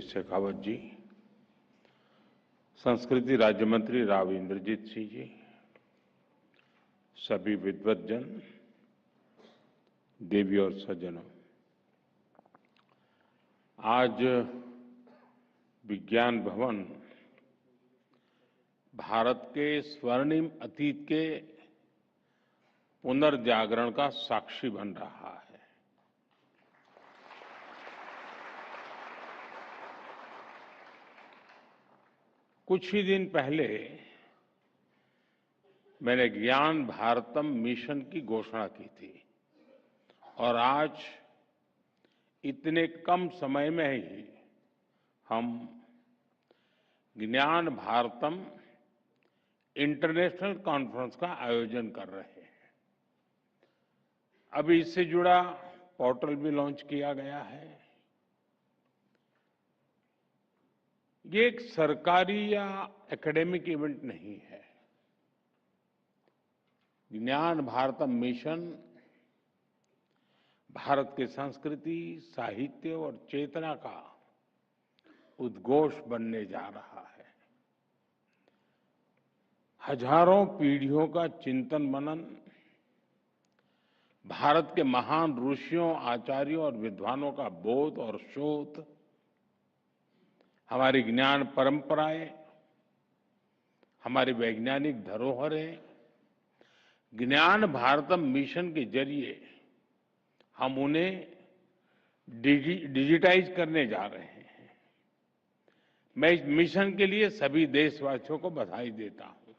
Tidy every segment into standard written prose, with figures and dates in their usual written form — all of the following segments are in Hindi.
शेखावत जी, संस्कृति राज्य मंत्री राव इंद्रजीत सिंह जी, सभी विद्वत जन, देवी और सज्जनों, आज विज्ञान भवन भारत के स्वर्णिम अतीत के पुनर्जागरण का साक्षी बन रहा है। कुछ ही दिन पहले मैंने ज्ञान भारतम मिशन की घोषणा की थी और आज इतने कम समय में ही हम ज्ञान भारतम इंटरनेशनल कॉन्फ्रेंस का आयोजन कर रहे हैं। अभी इससे जुड़ा पोर्टल भी लॉन्च किया गया है। ये एक सरकारी या एकेडमिक इवेंट नहीं है। ज्ञान भारतम मिशन भारत की संस्कृति, साहित्य और चेतना का उद्घोष बनने जा रहा है। हजारों पीढ़ियों का चिंतन मनन, भारत के महान ऋषियों, आचार्यों और विद्वानों का बोध और शोध, हमारी ज्ञान परंपराएं, हमारी वैज्ञानिक धरोहरें, ज्ञान भारतम मिशन के जरिए हम उन्हें डिजिटाइज करने जा रहे हैं। मैं इस मिशन के लिए सभी देशवासियों को बधाई देता हूं।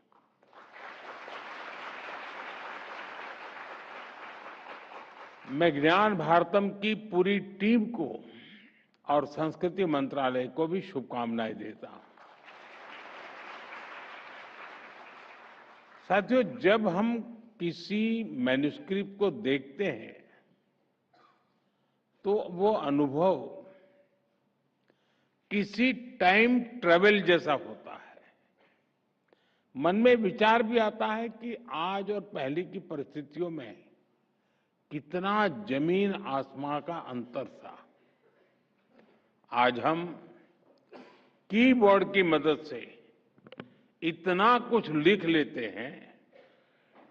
मैं ज्ञान भारतम की पूरी टीम को और संस्कृति मंत्रालय को भी शुभकामनाएं देता हूं। साथियों, जब हम किसी मैन्युस्क्रिप्ट को देखते हैं तो वो अनुभव किसी टाइम ट्रेवल जैसा होता है। मन में विचार भी आता है कि आज और पहले की परिस्थितियों में कितना जमीन आसमां का अंतर था। आज हम कीबोर्ड की मदद से इतना कुछ लिख लेते हैं,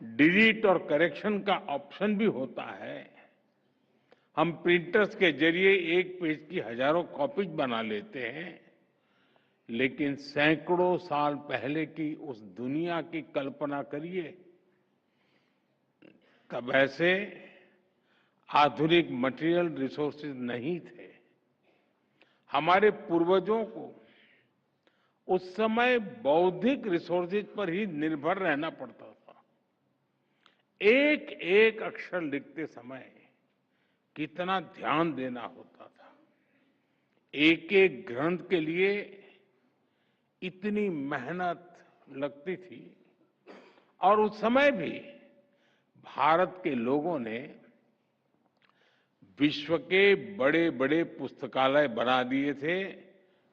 डिलीट और करेक्शन का ऑप्शन भी होता है। हम प्रिंटर्स के जरिए एक पेज की हजारों कॉपीज बना लेते हैं, लेकिन सैकड़ों साल पहले की उस दुनिया की कल्पना करिए। तब ऐसे आधुनिक मटेरियल रिसोर्सेज नहीं थे। हमारे पूर्वजों को उस समय बौद्धिक रिसोर्सेज पर ही निर्भर रहना पड़ता था। एक एक अक्षर लिखते समय कितना ध्यान देना होता था। एक एक ग्रंथ के लिए इतनी मेहनत लगती थी और उस समय भी भारत के लोगों ने विश्व के बड़े बड़े पुस्तकालय बना दिए थे,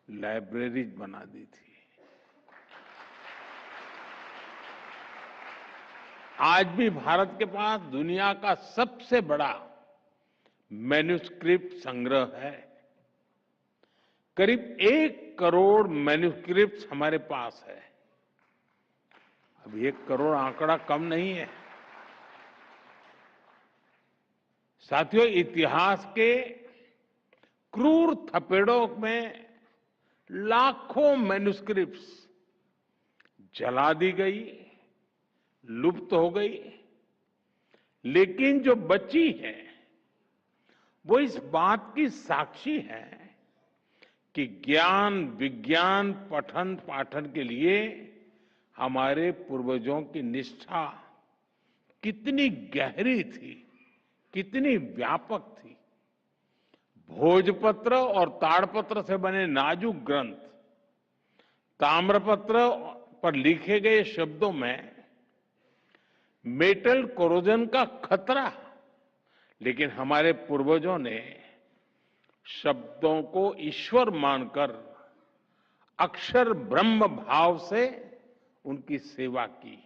लाइब्रेरीज बना दी थी। आज भी भारत के पास दुनिया का सबसे बड़ा मैन्युस्क्रिप्ट संग्रह है। करीब 1 करोड़ मैन्युस्क्रिप्ट हमारे पास है। अब 1 करोड़ आंकड़ा कम नहीं है। साथियों, इतिहास के क्रूर थपेड़ों में लाखों मैन्युस्क्रिप्ट्स जला दी गई, लुप्त हो गई, लेकिन जो बची है वो इस बात की साक्षी है कि ज्ञान, विज्ञान, पठन पाठन के लिए हमारे पूर्वजों की निष्ठा कितनी गहरी थी, कितनी व्यापक थी। भोजपत्र और ताड़पत्र से बने नाजुक ग्रंथ, ताम्रपत्र पर लिखे गए शब्दों में मेटल कोरोजन का खतरा, लेकिन हमारे पूर्वजों ने शब्दों को ईश्वर मानकर अक्षर ब्रह्म भाव से उनकी सेवा की।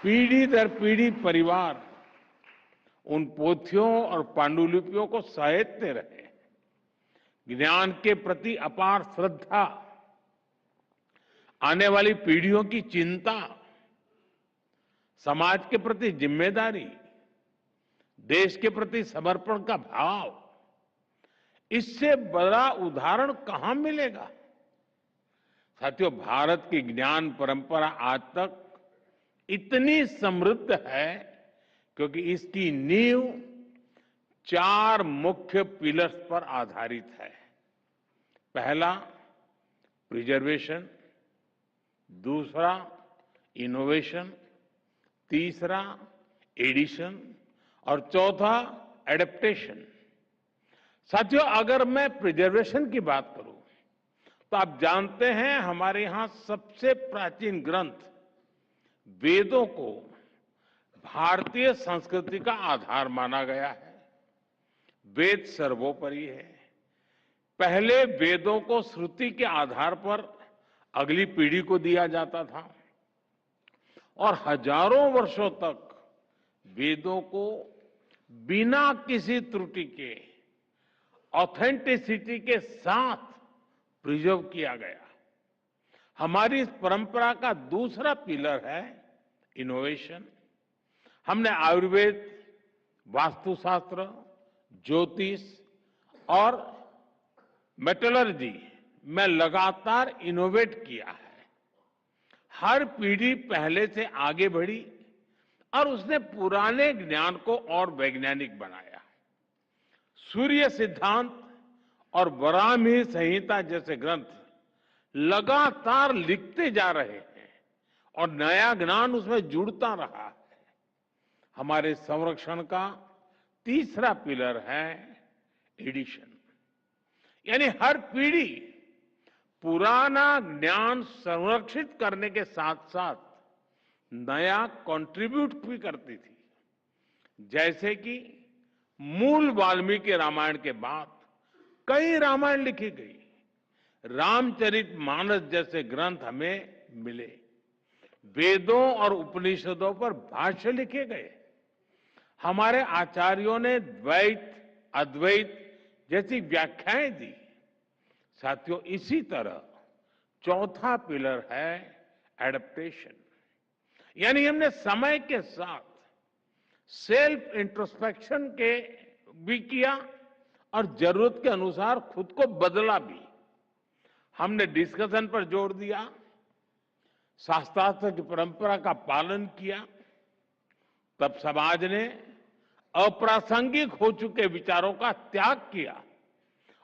पीढ़ी दर पीढ़ी परिवार उन पोथियों और पांडुलिपियों को सहेजते रहे। ज्ञान के प्रति अपार श्रद्धा, आने वाली पीढ़ियों की चिंता, समाज के प्रति जिम्मेदारी, देश के प्रति समर्पण का भाव, इससे बड़ा उदाहरण कहां मिलेगा। साथियों, भारत की ज्ञान परंपरा आज तक इतनी समृद्ध है क्योंकि इसकी नींव 4 मुख्य पिलर्स पर आधारित है। पहला, प्रिजर्वेशन, दूसरा, इनोवेशन, तीसरा, एडिशन और चौथा, एडेप्टेशन। साथियों, अगर मैं प्रिजर्वेशन की बात करूं तो आप जानते हैं हमारे यहां सबसे प्राचीन ग्रंथ वेदों को भारतीय संस्कृति का आधार माना गया है। वेद सर्वोपरि है। पहले वेदों को श्रुति के आधार पर अगली पीढ़ी को दिया जाता था और हजारों वर्षों तक वेदों को बिना किसी त्रुटि के, ऑथेंटिसिटी के साथ प्रिजर्व किया गया। हमारी इस परंपरा का दूसरा पिलर है इनोवेशन। हमने आयुर्वेद, वास्तुशास्त्र, ज्योतिष और मेटलर्जी में लगातार इनोवेट किया है। हर पीढ़ी पहले से आगे बढ़ी और उसने पुराने ज्ञान को और वैज्ञानिक बनाया। सूर्य सिद्धांत और वराहमिहिर संहिता जैसे ग्रंथ लगातार लिखते जा रहे हैं और नया ज्ञान उसमें जुड़ता रहा है। हमारे संरक्षण का तीसरा पिलर है एडिशन, यानी हर पीढ़ी पुराना ज्ञान संरक्षित करने के साथ साथ नया कंट्रीब्यूट भी करती थी। जैसे कि मूल वाल्मीकि रामायण के बाद कई रामायण लिखी गई, रामचरितमानस जैसे ग्रंथ हमें मिले, वेदों और उपनिषदों पर भाष्य लिखे गए, हमारे आचार्यों ने द्वैत, अद्वैत जैसी व्याख्याएं दी। साथियों, इसी तरह चौथा पिलर है एडेप्टेशन, यानी हमने समय के साथ सेल्फ इंट्रोस्पेक्शन के भी किया और जरूरत के अनुसार खुद को बदला भी। हमने डिस्कशन पर जोर दिया, शास्त्रार्थ की परंपरा का पालन किया, तब समाज ने अप्रासंगिक हो चुके विचारों का त्याग किया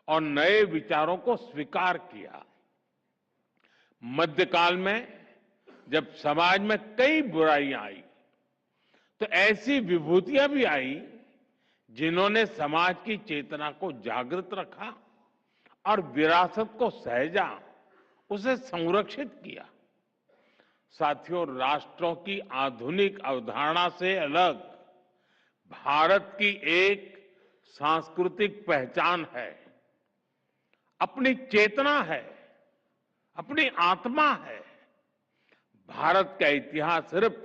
और नए विचारों को स्वीकार किया। मध्यकाल में जब समाज में कई बुराइयां आई तो ऐसी विभूतियां भी आई जिन्होंने समाज की चेतना को जागृत रखा और विरासत को सहेजा, उसे संरक्षित किया। साथियों, राष्ट्रों की आधुनिक अवधारणा से अलग भारत की एक सांस्कृतिक पहचान है, अपनी चेतना है, अपनी आत्मा है। भारत का इतिहास सिर्फ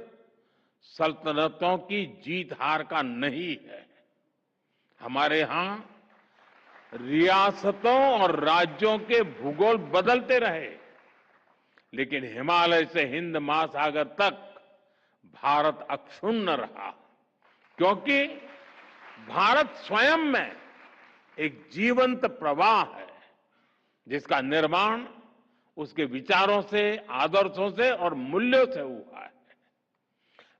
सल्तनतों की जीत हार का नहीं है। हमारे यहां रियासतों और राज्यों के भूगोल बदलते रहे, लेकिन हिमालय से हिंद महासागर तक भारत अक्षुण्ण रहा, क्योंकि भारत स्वयं में एक जीवंत प्रवाह है जिसका निर्माण उसके विचारों से, आदर्शों से और मूल्यों से हुआ है।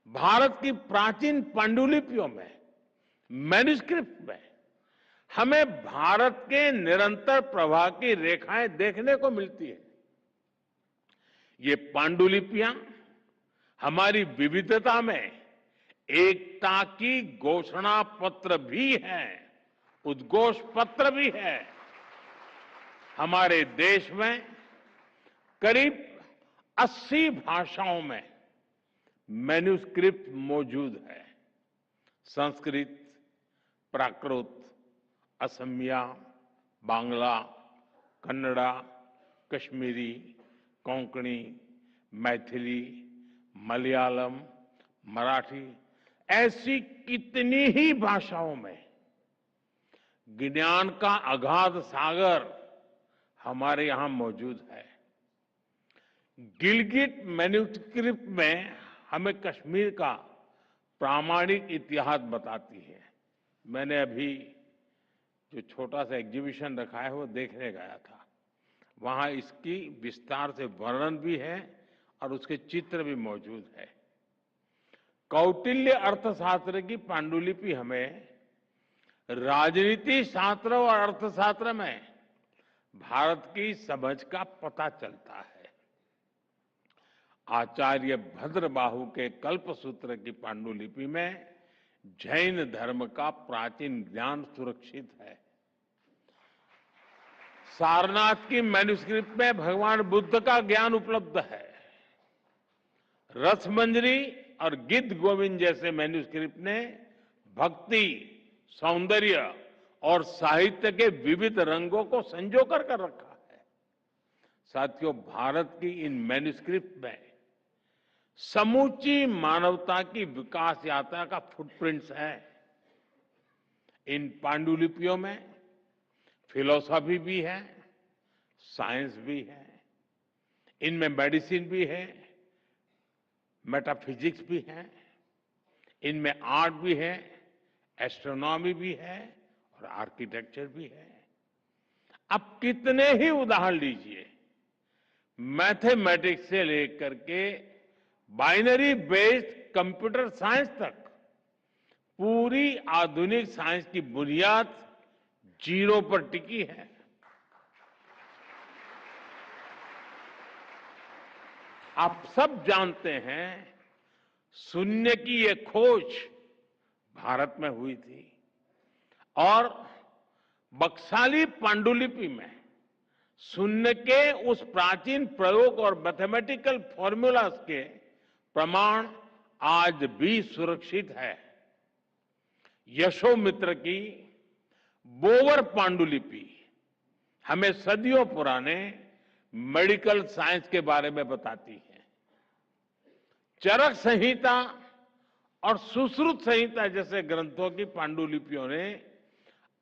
भारत की प्राचीन पांडुलिपियों में, मैन्युस्क्रिप्ट में हमें भारत के निरंतर प्रवाह की रेखाएं देखने को मिलती है। ये पांडुलिपियां हमारी विविधता में एकता की घोषणा पत्र भी है, उद्घोष पत्र भी है। हमारे देश में करीब 80 भाषाओं में मैन्युस्क्रिप्ट मौजूद है। संस्कृत, प्राकृत, असमिया, बांग्ला, कन्नड़ा, कश्मीरी, कोंकणी, मैथिली, मलयालम, मराठी, ऐसी कितनी ही भाषाओं में ज्ञान का अगाध सागर हमारे यहां मौजूद है। गिलगिट मैन्युस्क्रिप्ट में हमें कश्मीर का प्रामाणिक इतिहास बताती है। मैंने अभी जो छोटा सा एग्जीबिशन रखा है वो देखने गया था। वहां इसकी विस्तार से वर्णन भी है और उसके चित्र भी मौजूद है। कौटिल्य अर्थशास्त्र की पांडुलिपि हमें राजनीति शास्त्र और अर्थशास्त्र में भारत की समझ का पता चलता है। आचार्य भद्रबाहु के कल्पसूत्र की पांडुलिपि में जैन धर्म का प्राचीन ज्ञान सुरक्षित है। सारनाथ की मैन्युस्क्रिप्ट में भगवान बुद्ध का ज्ञान उपलब्ध है। रसमंजरी और गिद्ध गोविंद जैसे मैन्युस्क्रिप्ट ने भक्ति, सौंदर्य और साहित्य के विविध रंगों को संजो कर रखा है। साथियों, भारत की इन मैन्युस्क्रिप्ट में समूची मानवता की विकास यात्रा का फुटप्रिंट्स है। इन पांडुलिपियों में फिलॉसफी भी है, साइंस भी है, इनमें मेडिसिन भी है, मेटाफिजिक्स भी है, इनमें आर्ट भी है, एस्ट्रोनॉमी भी है और आर्किटेक्चर भी है। अब कितने ही उदाहरण लीजिए, मैथमेटिक्स से लेकर के बाइनरी बेस्ड कंप्यूटर साइंस तक पूरी आधुनिक साइंस की बुनियाद जीरो पर टिकी है। आप सब जानते हैं, शून्य की ये खोज भारत में हुई थी और बक्साली पांडुलिपि में शून्य के उस प्राचीन प्रयोग और मैथमेटिकल फॉर्मूलाज के प्रमाण आज भी सुरक्षित है। यशोमित्र की बोवर पांडुलिपि हमें सदियों पुराने मेडिकल साइंस के बारे में बताती है। चरक संहिता और सुश्रुत संहिता जैसे ग्रंथों की पांडुलिपियों ने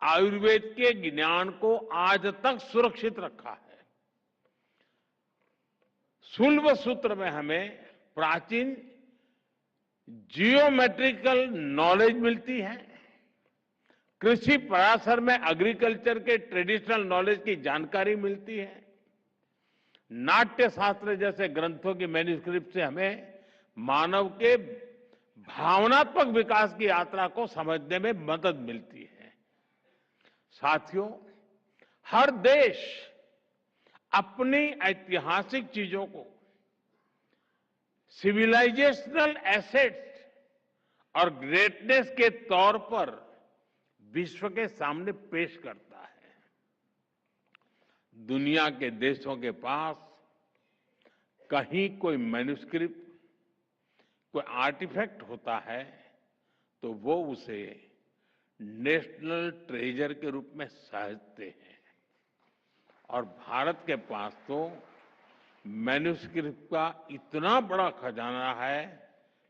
आयुर्वेद के ज्ञान को आज तक सुरक्षित रखा है। शुल्ब सूत्र में हमें प्राचीन जियोमेट्रिकल नॉलेज मिलती है। कृषि पराशर में एग्रीकल्चर के ट्रेडिशनल नॉलेज की जानकारी मिलती है। नाट्य शास्त्र जैसे ग्रंथों की मैन्युस्क्रिप्ट से हमें मानव के भावनात्मक विकास की यात्रा को समझने में मदद मिलती है। साथियों, हर देश अपनी ऐतिहासिक चीजों को सिविलाइजेशनल एसेट्स और ग्रेटनेस के तौर पर विश्व के सामने पेश करता है। दुनिया के देशों के पास कहीं कोई मैन्युस्क्रिप्ट, कोई आर्टिफैक्ट होता है तो वो उसे नेशनल ट्रेजर के रूप में सहेजते हैं। और भारत के पास तो मैन्युस्क्रिप्ट का इतना बड़ा खजाना है,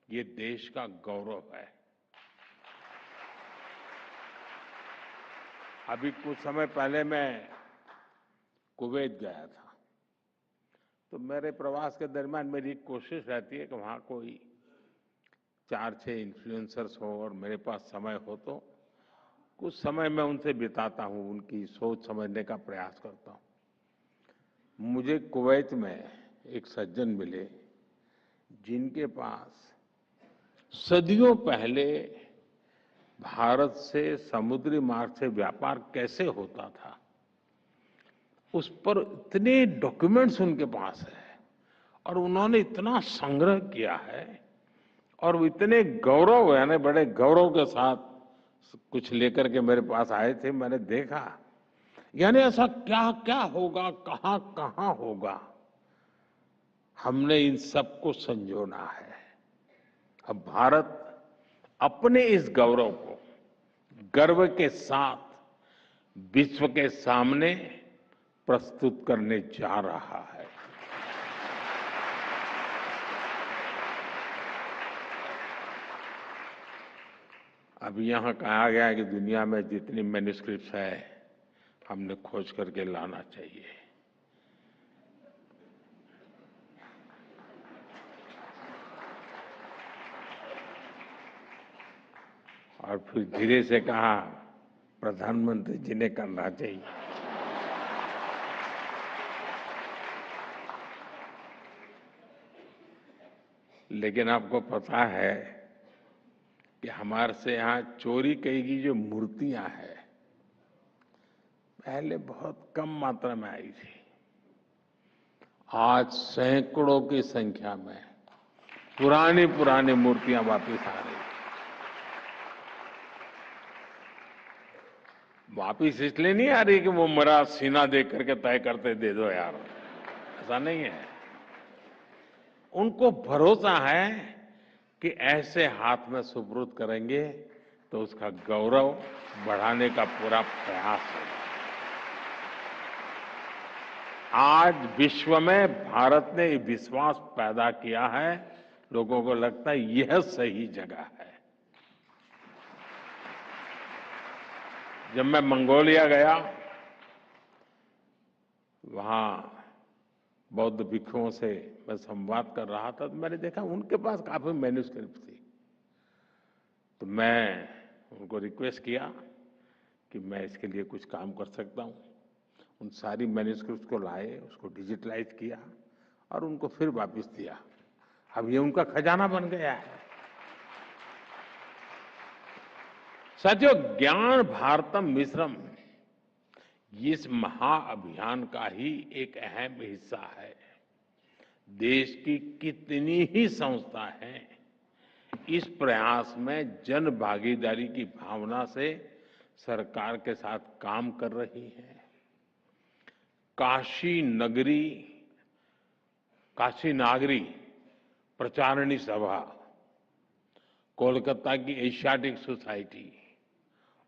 ये देश का गौरव है। अभी कुछ समय पहले मैं कुवैत गया था, तो मेरे प्रवास के दरमियान मेरी कोशिश रहती है कि वहां कोई 4-6 इन्फ्लुएंसर्स हो और मेरे पास समय हो तो कुछ समय मैं उनसे बिताता हूं, उनकी सोच समझने का प्रयास करता हूं। मुझे कुवैत में एक सज्जन मिले जिनके पास सदियों पहले भारत से समुद्री मार्ग से व्यापार कैसे होता था, उस पर इतने डॉक्यूमेंट्स उनके पास है और उन्होंने इतना संग्रह किया है और वो इतने गौरव, यानी बड़े गौरव के साथ कुछ लेकर के मेरे पास आए थे। मैंने देखा, यानी ऐसा क्या क्या होगा, कहां कहां होगा, हमने इन सबको संजोना है। अब भारत अपने इस गौरव को गर्व के साथ विश्व के सामने प्रस्तुत करने जा रहा है। अब यहाँ कहा गया है कि दुनिया में जितनी मैन्युस्क्रिप्ट्स है हमने खोज करके लाना चाहिए। और फिर धीरे से कहा प्रधानमंत्री जी ने करना चाहिए। लेकिन आपको पता है कि हमारे से यहाँ चोरी की गई जो मूर्तियां हैं पहले बहुत कम मात्रा में आई थी, आज सैकड़ों की संख्या में पुरानी पुरानी मूर्तियां वापस आ रही हैं। वापिस इसलिए नहीं आ रही कि वो मेरा सीना देख करके तय करते दे दो यार, ऐसा नहीं है। उनको भरोसा है कि ऐसे हाथ में सुपुर्द करेंगे तो उसका गौरव बढ़ाने का पूरा प्रयास होगा। आज विश्व में भारत ने ये विश्वास पैदा किया है, लोगों को लगता है यह सही जगह है। जब मैं मंगोलिया गया, वहां बौद्ध भिक्षुओं से मैं संवाद कर रहा था, तो मैंने देखा उनके पास काफी मैन्युस्क्रिप्ट थी। तो मैं उनको रिक्वेस्ट किया कि मैं इसके लिए कुछ काम कर सकता हूं। उन सारी मैन्युस्क्रिप्ट को लाए, उसको डिजिटलाइज किया और उनको फिर वापस दिया। अब ये उनका खजाना बन गया है। साथियों, ज्ञान भारतम मिश्रम इस महाअभियान का ही एक अहम हिस्सा है। देश की कितनी ही संस्था हैं इस प्रयास में जन भागीदारी की भावना से सरकार के साथ काम कर रही हैं। काशी नागरी प्रचारणी सभा, कोलकाता की एशियाटिक सोसाइटी,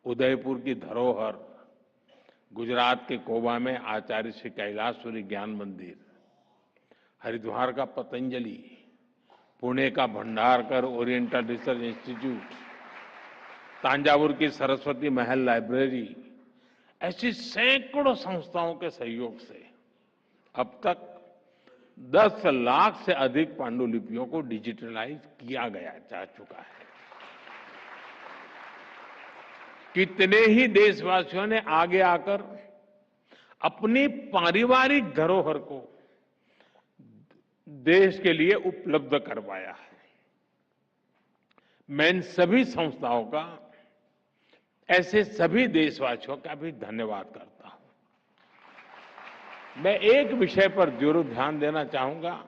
उदयपुर की धरोहर, गुजरात के कोबा में आचार्य श्री कैलाशपुरी ज्ञान मंदिर, हरिद्वार का पतंजलि, पुणे का Bhandarkar oriental research institute, Thanjavur की सरस्वती महल लाइब्रेरी, ऐसी सैकड़ों संस्थाओं के सहयोग से अब तक 10 लाख से अधिक पांडुलिपियों को डिजिटलाइज किया गया जा चुका है। कितने ही देशवासियों ने आगे आकर अपनी पारिवारिक धरोहर को देश के लिए उपलब्ध करवाया है। मैं इन सभी संस्थाओं का, ऐसे सभी देशवासियों का भी धन्यवाद करता हूं। मैं एक विषय पर जरूर ध्यान देना चाहूंगा।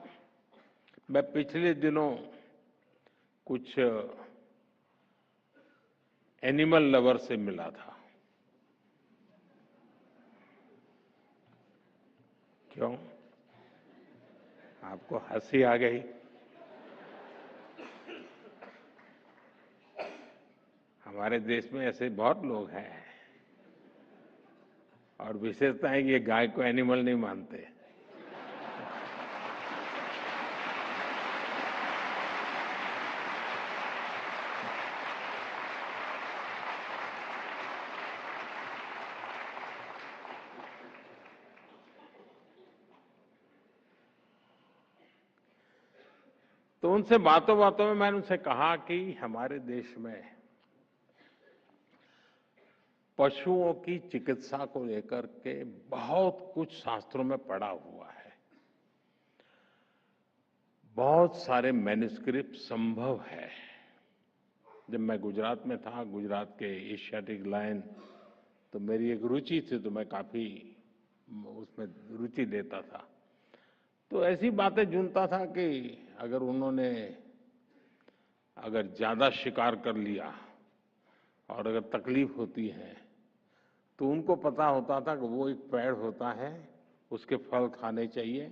मैं पिछले दिनों कुछ एनिमल लवर से मिला था। क्यों? आपको हंसी आ गई? हमारे देश में ऐसे बहुत लोग हैं और विशेषता है कि ये गाय को एनिमल नहीं मानते। तो उनसे बातों बातों में मैंने उनसे कहा कि हमारे देश में पशुओं की चिकित्सा को लेकर के बहुत कुछ शास्त्रों में पढ़ा हुआ है। बहुत सारे मैन्युस्क्रिप्ट संभव है। जब मैं गुजरात में था, गुजरात के एशियाटिक लायन, तो मेरी एक रुचि थी, तो मैं काफी उसमें रुचि लेता था। तो ऐसी बातें ढूंढता था कि अगर ज्यादा शिकार कर लिया और अगर तकलीफ होती है तो उनको पता होता था कि वो एक पेड़ होता है, उसके फल खाने चाहिए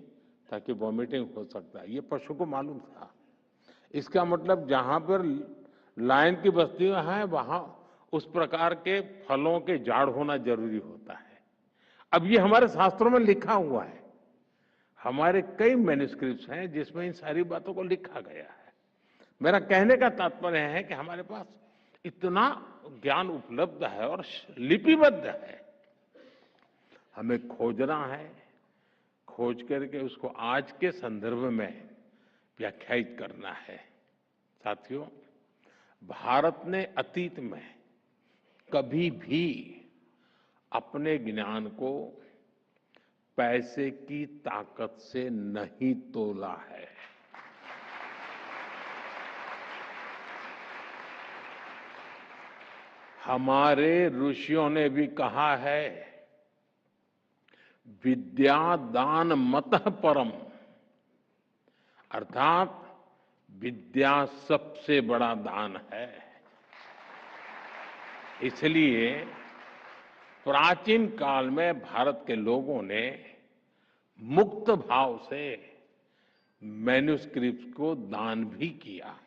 ताकि वॉमिटिंग हो सकता है। ये पशु को मालूम था। इसका मतलब जहां पर लायन की बस्तियां हैं वहां उस प्रकार के फलों के झाड़ होना जरूरी होता है। अब ये हमारे शास्त्रों में लिखा हुआ है। हमारे कई मैन्युस्क्रिप्ट्स हैं जिसमें इन सारी बातों को लिखा गया है। मेरा कहने का तात्पर्य है कि हमारे पास इतना ज्ञान उपलब्ध है और लिपिबद्ध है। हमें खोजना है, खोज करके उसको आज के संदर्भ में व्याख्यायित करना है। साथियों, भारत ने अतीत में कभी भी अपने ज्ञान को पैसे की ताकत से नहीं तोला है। हमारे ऋषियों ने भी कहा है, विद्या दान मतः परम, अर्थात विद्या सबसे बड़ा दान है। इसलिए प्राचीन काल में भारत के लोगों ने मुक्त भाव से मैन्युस्क्रिप्ट को दान भी किया।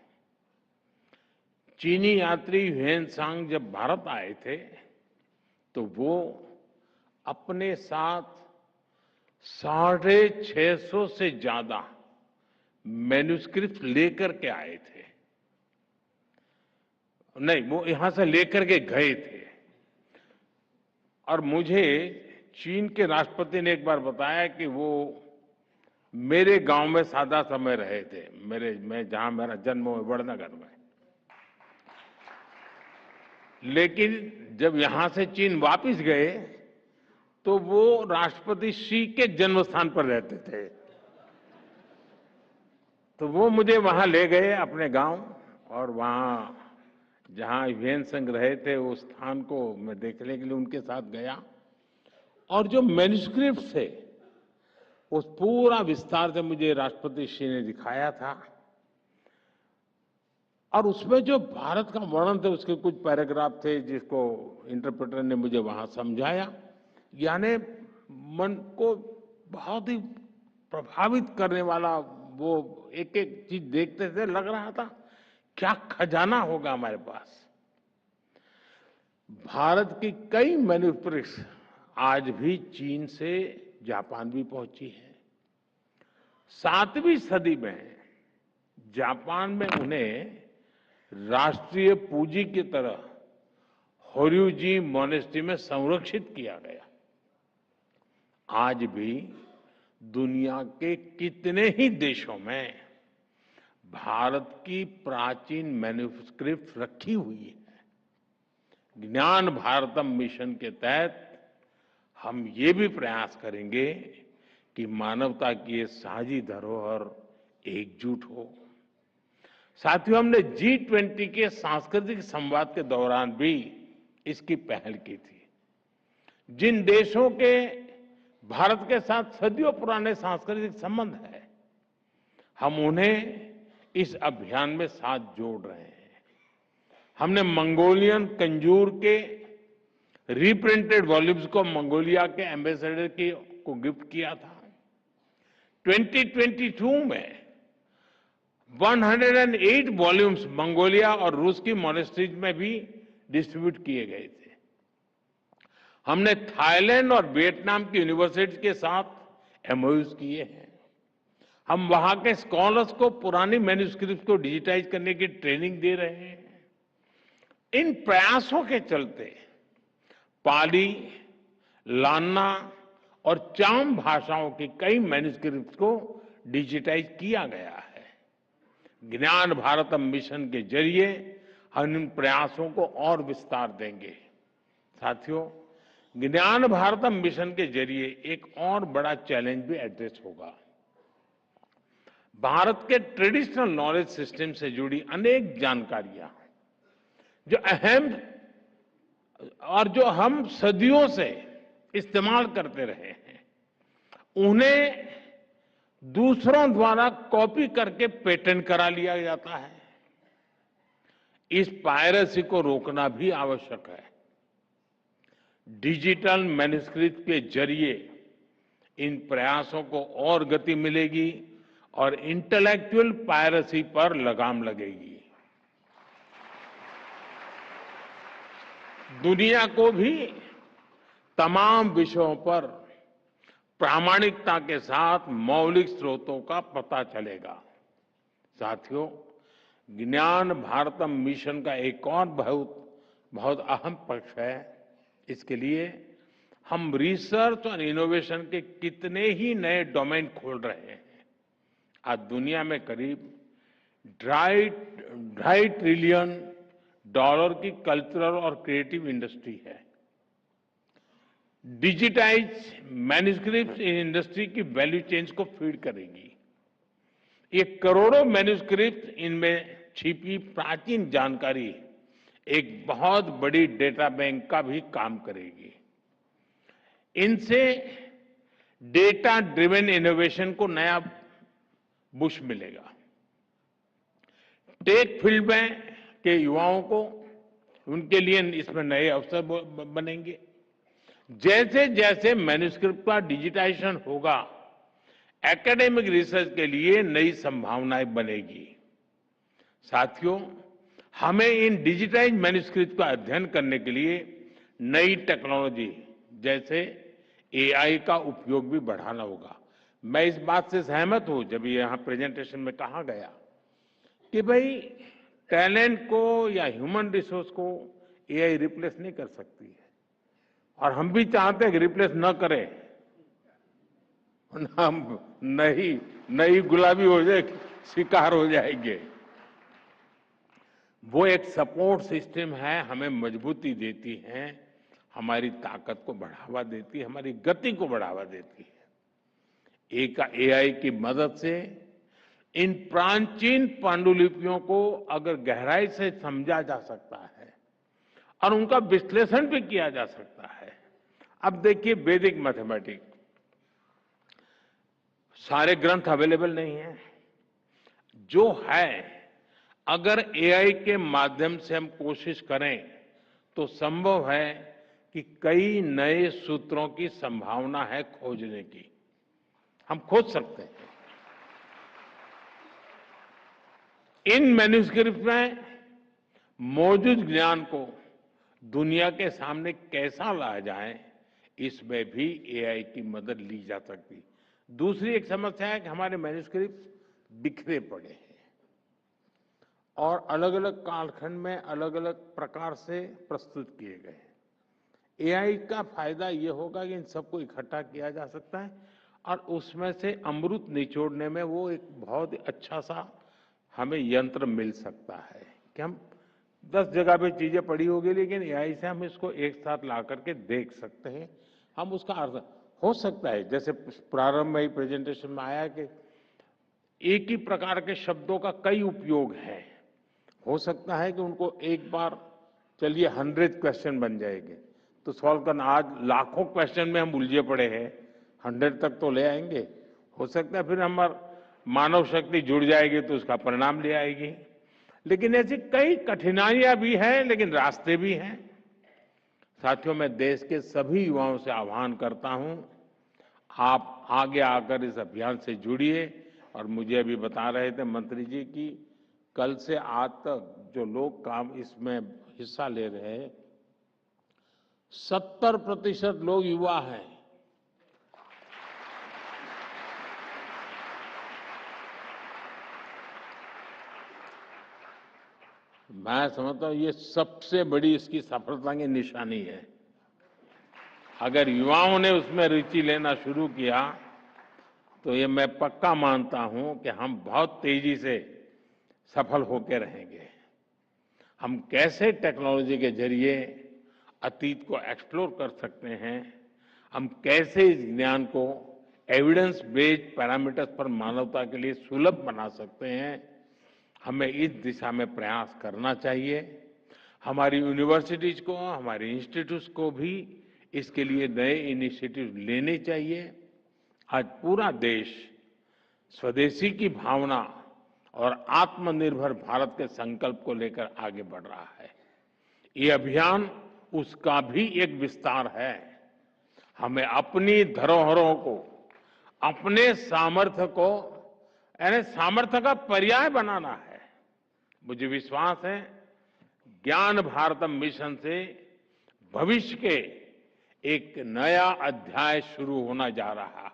चीनी यात्री ह्वेनसांग जब भारत आए थे तो वो अपने साथ 650 से ज्यादा मैन्युस्क्रिप्ट लेकर के आए थे। नहीं, वो यहां से लेकर के गए थे। और मुझे चीन के राष्ट्रपति ने एक बार बताया कि वो मेरे गांव में सादा समय रहे थे, मैं जहां मेरा जन्म हुआ वड़नगर में। लेकिन जब यहां से चीन वापस गए तो वो राष्ट्रपति शी के जन्म स्थान पर रहते थे। तो वो मुझे वहां ले गए अपने गांव, और वहां जहां ह्वेनसांग रहे थे उस स्थान को मैं देखने के लिए उनके साथ गया। और जो मैन्युस्क्रिप्ट थे उस पूरा विस्तार से मुझे राष्ट्रपति शी ने दिखाया था। और उसमें जो भारत का वर्णन थे उसके कुछ पैराग्राफ थे जिसको इंटरप्रेटर ने मुझे वहां समझाया। यानी मन को बहुत ही प्रभावित करने वाला, वो एक एक चीज देखते थे लग रहा था क्या खजाना होगा हमारे पास। भारत की कई मैन्युस्क्रिप्ट्स आज भी चीन से जापान भी पहुंची है। 7वीं सदी में जापान में उन्हें राष्ट्रीय पूंजी की तरह होर्युजी मोनेस्ट्री में संरक्षित किया गया। आज भी दुनिया के कितने ही देशों में भारत की प्राचीन मैन्युस्क्रिप्ट रखी हुई है। ज्ञान भारतम मिशन के तहत हम ये भी प्रयास करेंगे कि मानवता की ये साझी धरोहर एकजुट हो। साथियों, हमने G20 के सांस्कृतिक संवाद के दौरान भी इसकी पहल की थी। जिन देशों के भारत के साथ सदियों पुराने सांस्कृतिक संबंध है, हम उन्हें इस अभियान में साथ जोड़ रहे हैं। हमने मंगोलियन कंजूर के रिप्रिंटेड वॉल्यूम्स को मंगोलिया के एम्बेसडर को गिफ्ट किया था। 2022 में 108 वॉल्यूम्स मंगोलिया और रूस की मॉनेस्ट्रीज में भी डिस्ट्रीब्यूट किए गए थे। हमने थाईलैंड और वियतनाम की यूनिवर्सिटीज के साथ एमओयूज किए हैं। हम वहां के स्कॉलर्स को पुरानी मैन्युस्क्रिप्ट को डिजिटाइज करने की ट्रेनिंग दे रहे हैं। इन प्रयासों के चलते पाली, लान्ना और चाम भाषाओं की कई मैन्युस्क्रिप्ट को डिजिटाइज किया गया है। ज्ञान भारतम मिशन के जरिए हम इन प्रयासों को और विस्तार देंगे। साथियों, ज्ञान भारतम मिशन के जरिए एक और बड़ा चैलेंज भी एड्रेस होगा। भारत के ट्रेडिशनल नॉलेज सिस्टम से जुड़ी अनेक जानकारियां जो अहम और जो हम सदियों से इस्तेमाल करते रहे हैं, उन्हें दूसरों द्वारा कॉपी करके पेटेंट करा लिया जाता है। इस पायरेसी को रोकना भी आवश्यक है। डिजिटल मैन्युस्क्रिप्ट के जरिए इन प्रयासों को और गति मिलेगी और इंटेलेक्चुअल पायरेसी पर लगाम लगेगी। दुनिया को भी तमाम विषयों पर प्रामाणिकता के साथ मौलिक स्रोतों का पता चलेगा। साथियों, ज्ञान भारतम मिशन का एक और बहुत बहुत अहम पक्ष है। इसके लिए हम रिसर्च और इनोवेशन के कितने ही नए डोमेन खोल रहे हैं। आज दुनिया में करीब ढाई ढाई ट्रिलियन डॉलर की कल्चरल और क्रिएटिव इंडस्ट्री है। डिजिटाइज मैन्यूस्क्रिप्ट इन इंडस्ट्री की वैल्यू चेन्स को फीड करेगी। ये करोड़ों मैन्यूस्क्रिप्ट इनमें छिपी प्राचीन जानकारी एक बहुत बड़ी डेटा बैंक का भी काम करेगी। इनसे डेटा ड्रिवन इनोवेशन को नया पुश मिलेगा। टेक फील्ड में के युवाओं को उनके लिए इसमें नए अवसर बनेंगे। जैसे जैसे मैन्यूस्क्रिप्ट का डिजिटाइजेशन होगा, एकेडमिक रिसर्च के लिए नई संभावनाएं बनेगी। साथियों, हमें इन डिजिटाइज मैन्यूस्क्रिप्ट का अध्ययन करने के लिए नई टेक्नोलॉजी जैसे एआई का उपयोग भी बढ़ाना होगा। मैं इस बात से सहमत हूं जब यहां प्रेजेंटेशन में कहा गया कि भाई टैलेंट को या ह्यूमन रिसोर्स को एआई रिप्लेस नहीं कर सकती है, और हम भी चाहते हैं कि रिप्लेस न करे। हम नई गुलाबी हो जाए, शिकार हो जाएंगे। वो एक सपोर्ट सिस्टम है, हमें मजबूती देती है, हमारी ताकत को बढ़ावा देती है, हमारी गति को बढ़ावा देती है। एक एआई की मदद से इन प्राचीन पांडुलिपियों को अगर गहराई से समझा जा सकता है और उनका विश्लेषण भी किया जा सकता है। अब देखिए, वैदिक मैथमेटिक्स सारे ग्रंथ अवेलेबल नहीं है। जो है, अगर एआई के माध्यम से हम कोशिश करें तो संभव है कि कई नए सूत्रों की संभावना है खोजने की। हम खोज सकते हैं। इन मैन्यूस्क्रिप्ट में मौजूद ज्ञान को दुनिया के सामने कैसा लाया जाए, इसमें भी एआई की मदद ली जा सकती। दूसरी एक समस्या है कि हमारे मैन्यूस्क्रिप्ट बिखरे पड़े हैं और अलग अलग कालखंड में अलग अलग प्रकार से प्रस्तुत किए गए हैं। एआई का फायदा ये होगा कि इन सबको इकट्ठा किया जा सकता है और उसमें से अमृत निचोड़ने में वो एक बहुत अच्छा सा हमें यंत्र मिल सकता है कि हम 10 जगह पे चीजें पड़ी होगी, लेकिन एआई से हम इसको एक साथ ला करके देख सकते हैं। हम उसका अर्थ हो सकता है, जैसे प्रारंभ में ही प्रेजेंटेशन में आया कि एक ही प्रकार के शब्दों का कई उपयोग है। हो सकता है कि उनको एक बार चलिए 100 क्वेश्चन बन जाएंगे तो सॉल्व करना। आज लाखों क्वेश्चन में हम उलझे पड़े हैं, 100 तक तो ले आएंगे। हो सकता है फिर हमारा मानव शक्ति जुड़ जाएगी तो उसका परिणाम ले आएगी। लेकिन ऐसी कई कठिनाइयां भी हैं, लेकिन रास्ते भी हैं। साथियों, मैं देश के सभी युवाओं से आह्वान करता हूं, आप आगे आकर इस अभियान से जुड़िए। और मुझे अभी बता रहे थे मंत्री जी की कल से आज तक जो लोग काम इसमें हिस्सा ले रहे हैं, 70% लोग युवा हैं। मैं समझता हूं ये सबसे बड़ी इसकी सफलता की निशानी है। अगर युवाओं ने उसमें रुचि लेना शुरू किया तो ये मैं पक्का मानता हूं कि हम बहुत तेजी से सफल होकर रहेंगे। हम कैसे टेक्नोलॉजी के जरिए अतीत को एक्सप्लोर कर सकते हैं, हम कैसे इस ज्ञान को एविडेंस बेस्ड पैरामीटर्स पर मानवता के लिए सुलभ बना सकते हैं, हमें इस दिशा में प्रयास करना चाहिए। हमारी यूनिवर्सिटीज को, हमारे इंस्टीट्यूट्स को भी इसके लिए नए इनिशिएटिव लेने चाहिए। आज पूरा देश स्वदेशी की भावना और आत्मनिर्भर भारत के संकल्प को लेकर आगे बढ़ रहा है। ये अभियान उसका भी एक विस्तार है। हमें अपनी धरोहरों को, अपने सामर्थ्य को, यानी सामर्थ्य का पर्याय बनाना है। मुझे विश्वास है ज्ञान भारतम मिशन से भविष्य के एक नया अध्याय शुरू होना जा रहा है।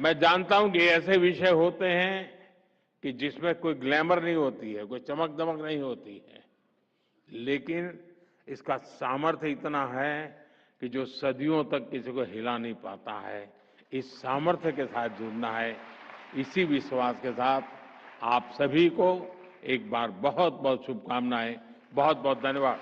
मैं जानता हूं कि ऐसे विषय होते हैं कि जिसमें कोई ग्लैमर नहीं होती है, कोई चमक-दमक नहीं होती है, लेकिन इसका सामर्थ्य इतना है कि जो सदियों तक किसी को हिला नहीं पाता है। इस सामर्थ्य के साथ जुड़ना है, इसी विश्वास के साथ आप सभी को एक बार बहुत-बहुत शुभकामनाएं, बहुत-बहुत धन्यवाद।